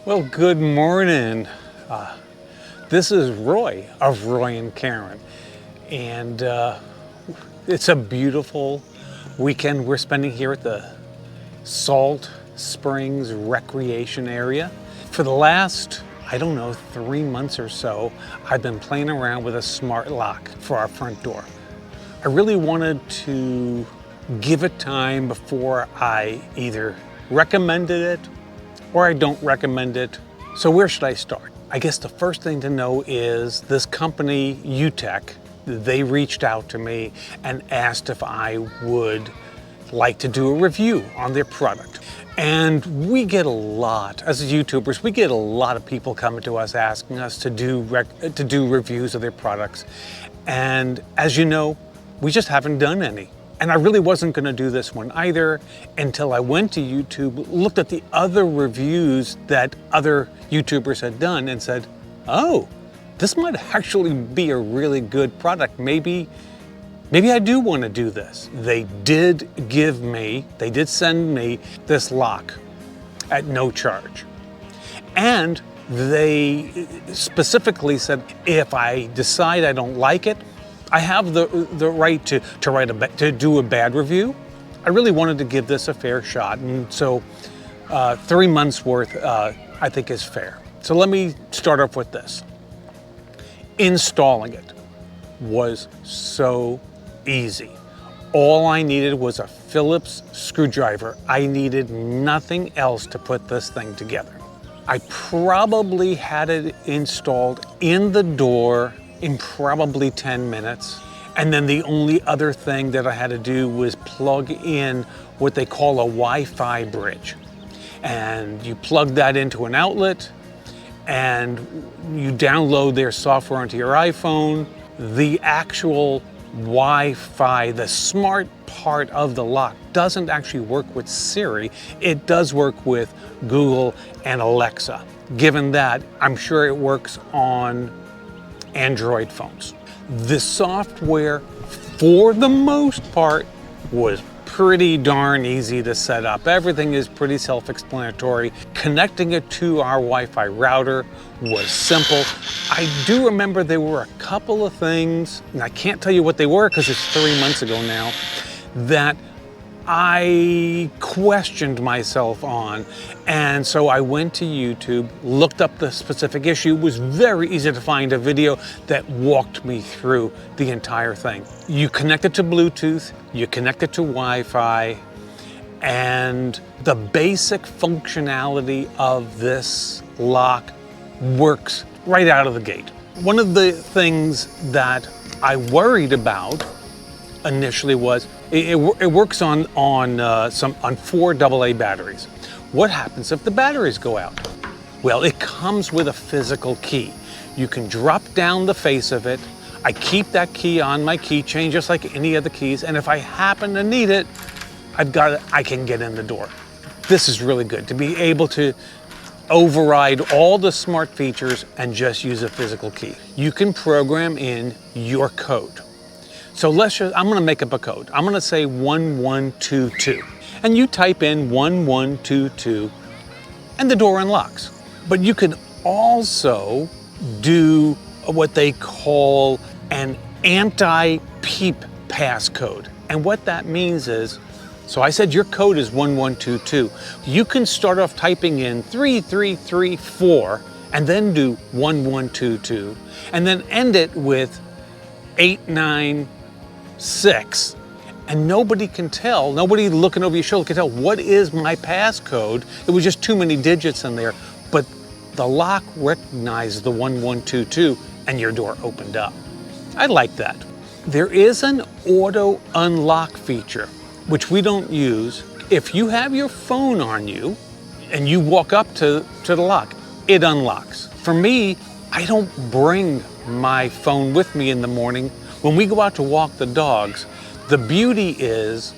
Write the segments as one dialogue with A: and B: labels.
A: Well, good morning. This is Roy of Roy and Karen, and it's a beautiful weekend we're spending here at the Salt Springs Recreation Area. For the last, I don't know, 3 months or so, I've been playing around with a smart lock for our front door. I really wanted to give it time before I either recommended it or I don't recommend it. So where should I start? I guess the first thing to know is this company, U-Tec, they reached out to me and asked if I would like to do a review on their product. And we get a lot, as YouTubers, we get a lot of people coming to us asking us to do reviews of their products. And as you know, we just haven't done any. And I really wasn't going to do this one either until I went to YouTube, looked at the other reviews that other YouTubers had done and said, oh, this might actually be a really good product. Maybe I do want to do this. They did send me this lock at no charge. And they specifically said, if I decide I don't like it, I have the right to do a bad review. I really wanted to give this a fair shot, and so 3 months worth I think is fair. So let me start off with this. Installing it was so easy. All I needed was a Phillips screwdriver. I needed nothing else to put this thing together. I probably had it installed in the door in probably 10 minutes. And then the only other thing that I had to do was plug in what they call a Wi-Fi bridge. And you plug that into an outlet and you download their software onto your iPhone. The actual Wi-Fi, the smart part of the lock, doesn't actually work with Siri. It does work with Google and Alexa. Given that, I'm sure it works on Android phones. The software, for the most part, was pretty darn easy to set up. Everything is pretty self-explanatory. Connecting it to our Wi-Fi router was simple. I do remember there were a couple of things, and I can't tell you what they were because it's 3 months ago now, that I questioned myself on. And so I went to YouTube, looked up the specific issue. It was very easy to find a video that walked me through the entire thing. You connect it to Bluetooth, you connect it to Wi-Fi, and the basic functionality of this lock works right out of the gate. One of the things that I worried about initially was it works on 4 AA batteries. What happens if the batteries go out? Well, it comes with a physical key. You can drop down the face of it. I keep that key on my keychain just like any other keys, and if I happen to need it, I can get in the door. This is really good to be able to override all the smart features and just use a physical key. You can program in your code. So I'm gonna make up a code. I'm gonna say 1122. And you type in 1122 and the door unlocks. But you can also do what they call an anti-peep passcode. And what that means is, so I said your code is 1122. You can start off typing in 3334 and then do 1122 and then end it with 896, and nobody can tell, nobody looking over your shoulder can tell what is my passcode. It was just too many digits in there, but the lock recognized the 1122 and your door opened up. I like that. There is an auto unlock feature, which we don't use. If you have your phone on you and you walk up to the lock, it unlocks. For me, I don't bring my phone with me in the morning. When we go out to walk the dogs, the beauty is,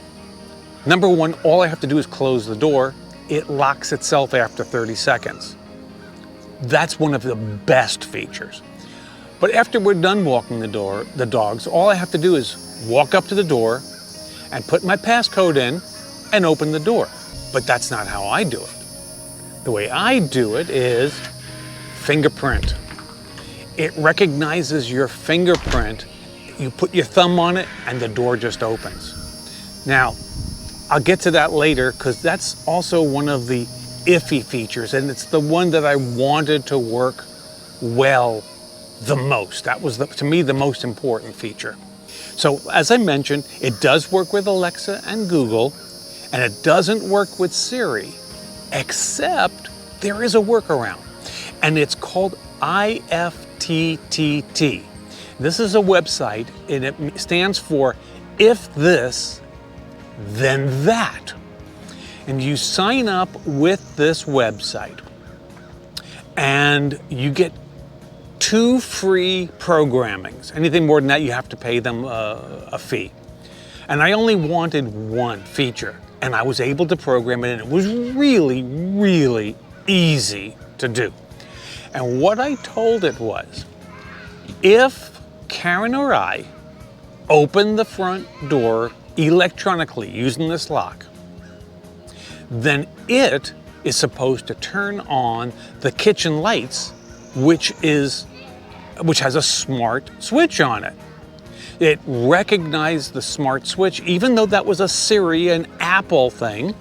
A: number one, all I have to do is close the door. It locks itself after 30 seconds. That's one of the best features. But after we're done walking the dogs, all I have to do is walk up to the door and put my passcode in and open the door. But that's not how I do it. The way I do it is fingerprint. It recognizes your fingerprint. You put your thumb on it and the door just opens. Now, I'll get to that later because that's also one of the iffy features, and it's the one that I wanted to work well the most. That was, to me, the most important feature. So as I mentioned, it does work with Alexa and Google, and it doesn't work with Siri, except there is a workaround, and it's called IFTTT. This is a website, and it stands for If This, Then That. And you sign up with this website, and you get 2 free programmings. Anything more than that, you have to pay them a fee. And I only wanted 1 feature, and I was able to program it, and it was really, really easy to do. And what I told it was, if Karen or I open the front door electronically using this lock, then it is supposed to turn on the kitchen lights, which has a smart switch on it. It recognized the smart switch, even though that was a Siri and Apple thing,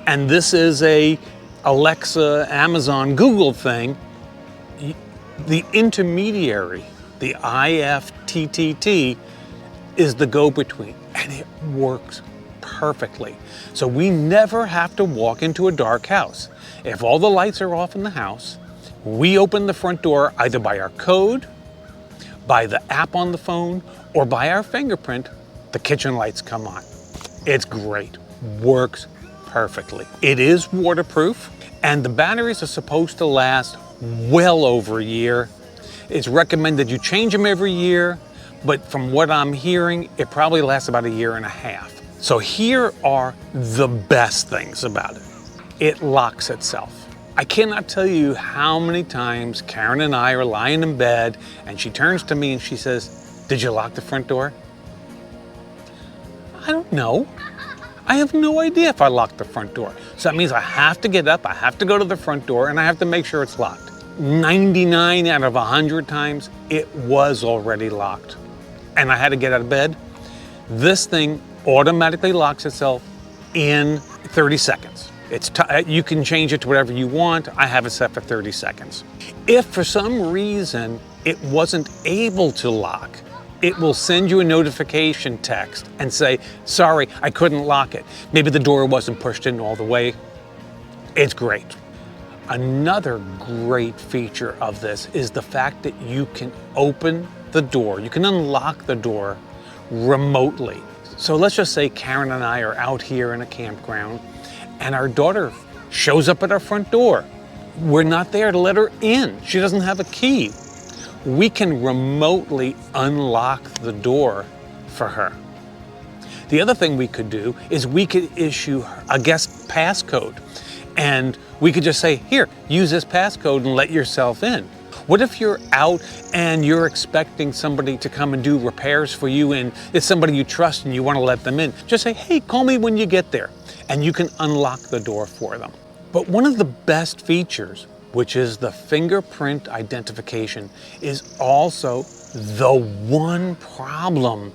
A: and this is a Alexa, Amazon, Google thing. The intermediary, the IFTTT, is the go-between, and it works perfectly. So we never have to walk into a dark house. If all the lights are off in the house, we open the front door either by our code, by the app on the phone, or by our fingerprint, the kitchen lights come on. It's great, works perfectly. It is waterproof, and the batteries are supposed to last well over a year. It's recommended you change them every year, but from what I'm hearing, it probably lasts about 1.5 years. So here are the best things about it. It locks itself. I cannot tell you how many times Karen and I are lying in bed and she turns to me and she says, "Did you lock the front door?" I don't know. I have no idea if I locked the front door. So that means I have to get up, I have to go to the front door, and I have to make sure it's locked. 99 out of 100 times, it was already locked. And I had to get out of bed. This thing automatically locks itself in 30 seconds. You can change it to whatever you want. I have it set for 30 seconds. If for some reason it wasn't able to lock, it will send you a notification text and say, "Sorry, I couldn't lock it." Maybe the door wasn't pushed in all the way. It's great. Another great feature of this is the fact that you can open the door, you can unlock the door remotely. So let's just say Karen and I are out here in a campground and our daughter shows up at our front door. We're not there to let her in. She doesn't have a key. We can remotely unlock the door for her. The other thing we could do is we could issue a guest passcode, and we could just say, "Here, use this passcode and let yourself in." What if you're out and you're expecting somebody to come and do repairs for you, and it's somebody you trust and you want to let them in? Just say, "Hey, call me when you get there," and you can unlock the door for them. But one of the best features, which is the fingerprint identification, is also the one problem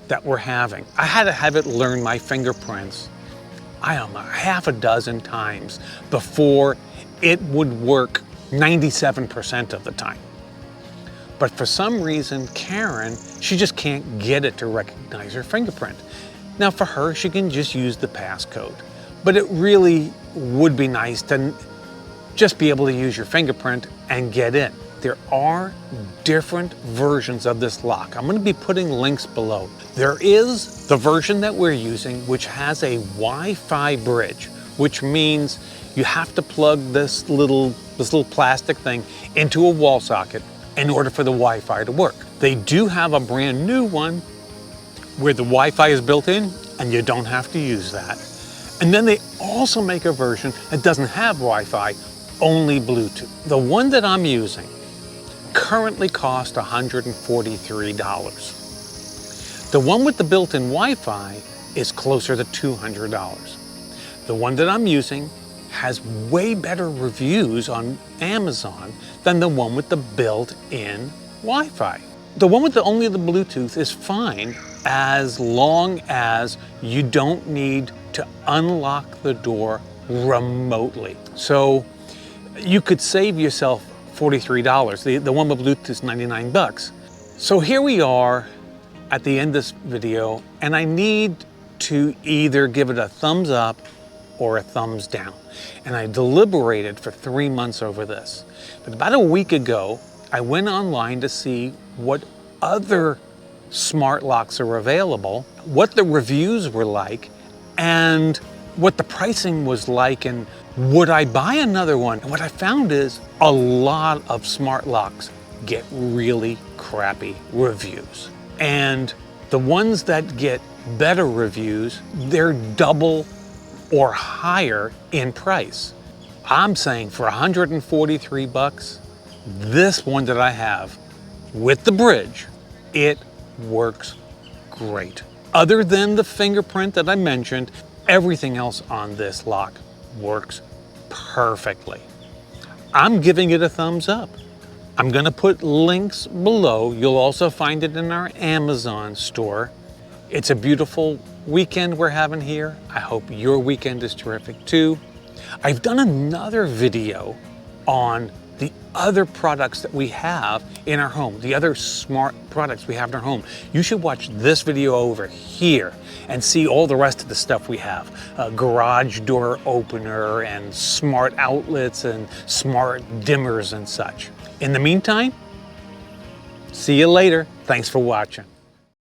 A: that we're having. I had to have it learn my fingerprints, I don't know, 6 times before it would work 97% of the time. But for some reason, Karen, she just can't get it to recognize her fingerprint. Now for her, she can just use the passcode, but it really would be nice to just be able to use your fingerprint and get in. There are different versions of this lock. I'm going to be putting links below. There is the version that we're using, which has a Wi-Fi bridge, which means you have to plug this little plastic thing into a wall socket in order for the Wi-Fi to work. They do have a brand new one where the Wi-Fi is built in and you don't have to use that. And then they also make a version that doesn't have Wi-Fi, only Bluetooth. The one that I'm using currently costs $143. The one with the built-in Wi-Fi is closer to $200. The one that I'm using has way better reviews on Amazon than the one with the built-in Wi-Fi. The one with only the Bluetooth is fine as long as you don't need to unlock the door remotely. So you could save yourself $43. The one with Bluetooth is 99 bucks. So here we are at the end of this video, and I need to either give it a thumbs up or a thumbs down. And I deliberated for 3 months over this. But about a week ago, I went online to see what other smart locks are available, what the reviews were like, and what the pricing was like, and would I buy another one? And what I found is a lot of smart locks get really crappy reviews. And the ones that get better reviews, they're double or higher in price. I'm saying for 143 bucks, this one that I have with the bridge, it works great. Other than the fingerprint that I mentioned, everything else on this lock works perfectly. I'm giving it a thumbs up. I'm gonna put links below. You'll also find it in our Amazon store. It's a beautiful weekend we're having here. I hope your weekend is terrific too. I've done another video on the other products that we have in our home, the other smart products we have in our home. You should watch this video over here and see all the rest of the stuff we have. A garage door opener and smart outlets and smart dimmers and such. In the meantime, see you later. Thanks for watching.